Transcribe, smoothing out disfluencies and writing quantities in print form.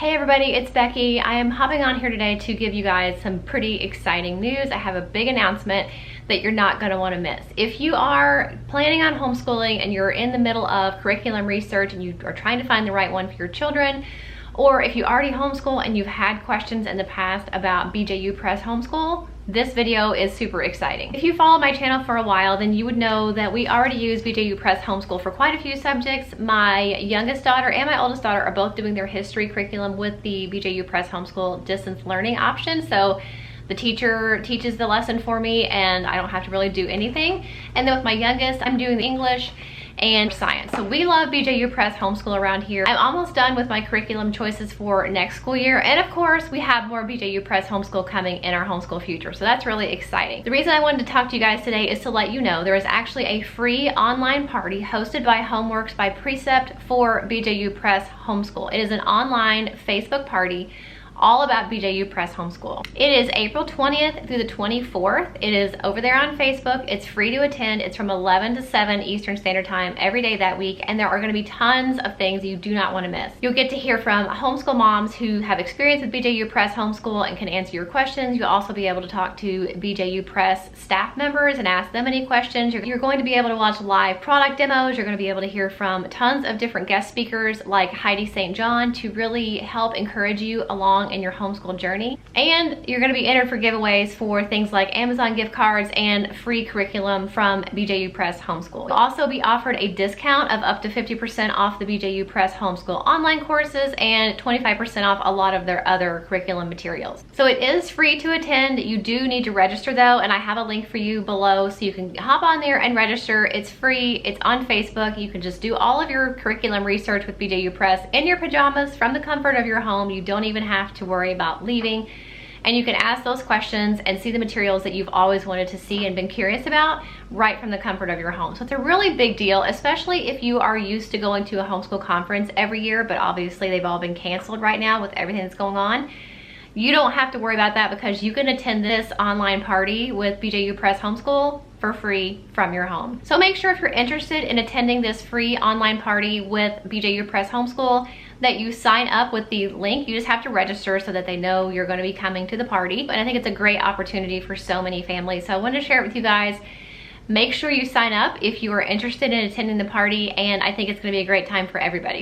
Hey everybody, it's Becky. I am hopping on here today to give you guys some pretty exciting news. I have a big announcement that you're not going to want to miss. If you are planning on homeschooling and you're in the middle of curriculum research and you are trying to find the right one for your children, or if you already homeschool and you've had questions in the past about BJU Press Homeschool, this video is super exciting. If you follow my channel for a while, then you would know that we already use BJU Press Homeschool for quite a few subjects. My youngest daughter and my oldest daughter are both doing their history curriculum with the BJU Press Homeschool distance learning option. So the teacher teaches the lesson for me and I don't have to really do anything. And then with my youngest, I'm doing the English and science. So we love BJU Press Homeschool around here. I'm almost done with my curriculum choices for next school year. And of course, we have more BJU Press Homeschool coming in our homeschool future. So that's really exciting. The reason I wanted to talk to you guys today is to let you know there is actually a free online party hosted by Homeworks by Precept for BJU Press Homeschool. It is an online Facebook party all about BJU Press Homeschool. It is April 20th through the 24th. It is over there on Facebook. It's free to attend. It's from 11 to 7 Eastern Standard Time every day that week, and there are gonna be tons of things you do not wanna miss. You'll get to hear from homeschool moms who have experience with BJU Press Homeschool and can answer your questions. You'll also be able to talk to BJU Press staff members and ask them any questions. You're going to be able to watch live product demos. You're gonna be able to hear from tons of different guest speakers like Heidi St. John to really help encourage you along in your homeschool journey. And you're going to be entered for giveaways for things like Amazon gift cards and free curriculum from BJU Press Homeschool. You'll also be offered a discount of up to 50% off the BJU Press Homeschool online courses and 25% off a lot of their other curriculum materials. So it is free to attend. You do need to register though, and I have a link for you below so you can hop on there and register. It's free. It's on Facebook. You can just do all of your curriculum research with BJU Press in your pajamas from the comfort of your home. You don't even have to worry about leaving, and you can ask those questions and see the materials that you've always wanted to see and been curious about right from the comfort of your home. So it's a really big deal, especially if you are used to going to a homeschool conference every year, but obviously they've all been canceled right now with everything that's going on. You don't have to worry about that because you can attend this online party with BJU Press Homeschool for free from your home. So make sure if you're interested in attending this free online party with BJU Press Homeschool that you sign up with the link. You just have to register so that they know you're going to be coming to the party. And I think it's a great opportunity for so many families. So I wanted to share it with you guys. Make sure you sign up if you are interested in attending the party, and I think it's going to be a great time for everybody.